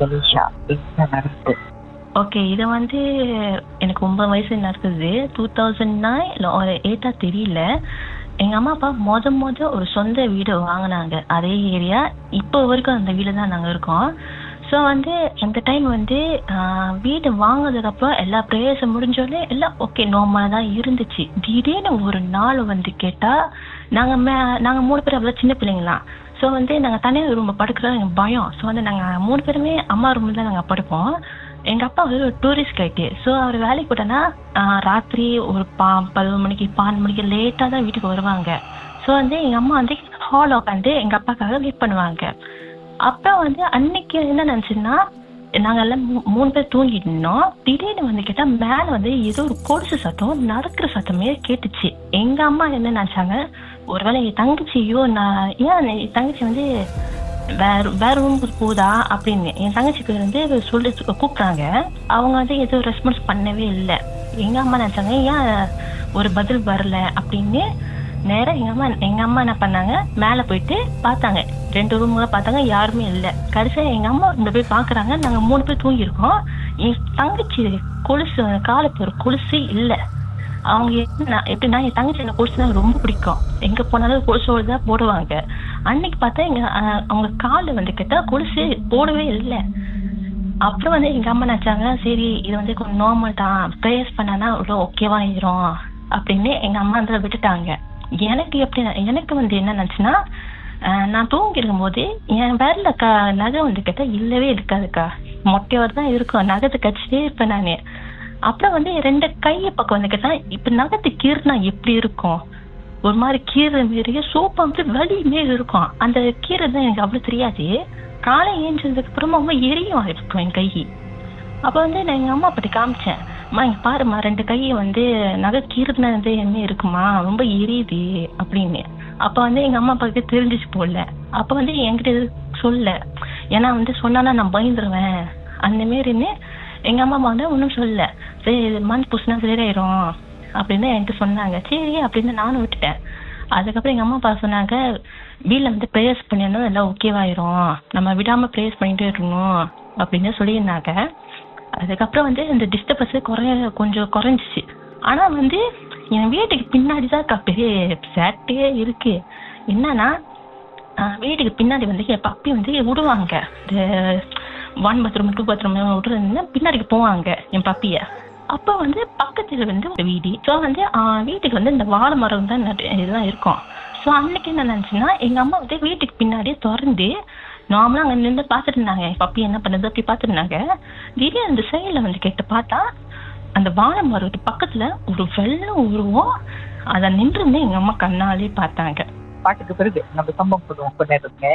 ஃபெலிஷா. என்ன நடக்குது? ஓகே, இது வந்து எனக்கு 9 வயசு நடக்குது. 2009 இல்லை ஒரு 8 தெரியல. எங்கள் அம்மா அப்பா ஒரு சொந்த வீடு வாங்கினாங்க அதே ஏரியா. இப்போ வரைக்கும் அந்த வீடு தான் நாங்கள் இருக்கோம். ஸோ வந்து அந்த டைம் வந்து வீடு வாங்கினதுக்கப்புறம் எல்லா ப்ரேயர்ஸும் முடிஞ்சோடனே எல்லாம் ஓகே நார்மலாக தான் இருந்துச்சு. திடீர்னு ஒரு நாள் வந்து கேட்டால் நாங்கள் 3 பேர் அவ்வளோ சின்ன பிள்ளைங்களாம். ஸோ வந்து நாங்கள் தனியாக ரூமில் படுக்கிறது எனக்கு பயம். ஸோ வந்து நாங்கள் 3 பேருமே அம்மா ரூமில் தான் நாங்கள் படுப்போம். எங்கள் அப்பா வந்து ஒரு டூரிஸ்ட் கைட்டு. ஸோ அவர் வேலைக்கு போட்டோன்னா ராத்திரி ஒரு 11 மணிக்கு 12 மணிக்கு லேட்டாக தான் வீட்டுக்கு வருவாங்க. ஸோ வந்து எங்கள் அம்மா வந்து ஹால் உட்காந்து எங்கள் அப்பாக்காக வெயிட் பண்ணுவாங்க. அப்போ வந்து அன்னைக்கு என்ன நினச்சுன்னா, நாங்கள் எல்லாம் 3 பேர் தூங்கிட்டு இருந்தோம். திடீர்னு வந்து கேட்டால் மேலே வந்து ஏதோ ஒரு கொலுசு சத்தம் நடக்கிற சத்தமே கேட்டுச்சு. எங்கள் அம்மா என்ன நினச்சாங்க, ஒருவேளை என் தங்கச்சியோ ஏன் என் தங்கச்சி வந்து வேற ரூமுக்கு போதா அப்படின்னு என் தங்கச்சிக்கு வந்து சொல்லி கூப்பிட்றாங்க. அவங்க வந்து எதுவும் ரெஸ்பான்ஸ் பண்ணவே இல்லை. எங்கள் அம்மா நினச்சாங்க ஏன் ஒரு பதில் வரல அப்படின்னு. நேராக எங்கள் அம்மா என்ன பண்ணாங்க, மேலே போயிட்டு பார்த்தாங்க. 2 ரூமுகளை பார்த்தாங்க, யாருமே இல்லை. கடைசியாக எங்கள் அம்மா இந்த போய் பார்க்குறாங்க. நாங்கள் 3 பேர் தூங்கியிருக்கோம். என் தங்கச்சி கொலுசு காலுக்கு ஒரு கொலுசு இல்லை. அவங்க எப்படின்னா என் தங்கச்சி எனக்கு கொலுசு தான் ரொம்ப பிடிக்கும். எங்கே போனாலும் கொலுசோடு தான் போடுவாங்க. அன்னைக்கு பார்த்தா அவங்க காலில் வந்து கேட்டால் கொலுசு போடவே இல்லை. அப்புறம் வந்து எங்கள் அம்மா நினச்சாங்க, சரி இது வந்து கொஞ்சம் நார்மல் தான், ப்ரேயர்ஸ் பண்ணானா அவ்வளோ ஓகேவாயிரும் அப்படின்னு எங்கள் அம்மா அதில் விட்டுட்டாங்க. எனக்கு வந்து என்ன நினச்சுன்னா, நான் தூங்கி இருக்கும்போது என் வேர்ல நகை வந்து கேட்டால் இல்லவே இருக்காதுக்கா, மொட்டையோடு தான் இருக்கும். நகத்தை கடிச்சிட்டே இருப்பேன் நான். அப்புறம் வந்து 2 கையை பக்கம் வந்து கேட்டால் இப்போ நகத்து கீறுனா எப்படி இருக்கும், ஒரு மாதிரி கீரை மாரியே சூப்பா வந்து வலியுமே இருக்கும். அந்த கீரை தான் எனக்கு அவ்வளோ தெரியாது. காலை ஏஞ்சதுக்கு அப்புறமா ரொம்ப எரியும் இருக்கும் என் கை. அப்போ வந்து நான் எங்கள் அம்மா அப்படி காமிச்சேன், அம்மா இங்கே பாருமா 2 கையை வந்து நகை கீறுனது என்ன இருக்குமா, ரொம்ப எரியுது அப்படின்னு. அப்போ வந்து எங்கள் அம்மா அப்பாவுக்கு தெரிஞ்சிச்சு போடல. அப்போ வந்து என்கிட்ட சொல்ல, ஏன்னா வந்து சொன்னானா நான் பயந்துருவேன் அந்த மாரின்னு. எங்கள் அம்மா வந்து ஒன்றும் சொல்ல, சரி மண் பூசினா சரியாயிரும் அப்படின்னு என்கிட்ட சொன்னாங்க. சரி அப்படின்னு நானும் விட்டுட்டேன். அதுக்கப்புறம் எங்கள் அம்மா அப்பா சொன்னாங்க, வீட்டில் வந்து ப்ரேயர்ஸ் பண்ணியிருந்தோம் எல்லாம் ஓகேவாயிரும், நம்ம விடாமல் ப்ரேயர்ஸ் பண்ணிகிட்டே இருக்கணும் அப்படின்னு சொல்லியிருந்தாங்க. அதுக்கப்புறம் வந்து இந்த டிஸ்டர்பன்ஸு கொஞ்சம் குறைஞ்சிச்சு. ஆனால் வந்து என் வீட்டுக்கு பின்னாடி தான் பெரிய சேட்டையே இருக்குது. என்னன்னா வீட்டுக்கு பின்னாடி வந்து என் பப்பி வந்து விடுவாங்க. இந்த 1 பாத்ரூம் 2 பாத்ரூம் விடுறதுன்னா பின்னாடிக்கு போவாங்க என் பப்பியை. அப்போ வந்து பக்கத்தில் வந்து ஒரு வீடு. ஸோ வந்து வீட்டுக்கு வந்து இந்த வாழை மரம் தான் இதெல்லாம் இருக்கும். ஸோ அன்னைக்கு என்ன நினச்சுன்னா, எங்கள் அம்மா வந்து வீட்டுக்கு பின்னாடியே திறந்து நார்மலாக அங்கே நின்று பார்த்துட்டு இருந்தாங்க. என் பப்பி என்ன பண்ணுறது அப்படி பார்த்துருந்தாங்க. திடீர்னு அந்த சைடில் வந்து கேட்டு பார்த்தா அந்த வாழை மரத்துக்கு பக்கத்தில் ஒரு வெள்ளை உருவம் அதை நின்றுமே எங்கள் அம்மா கண்ணாலே பார்த்தாங்க. பாட்டுக்கு பிறகு நம்ம சம்பவம் பண்ணுவோம் கொண்டாடுங்க.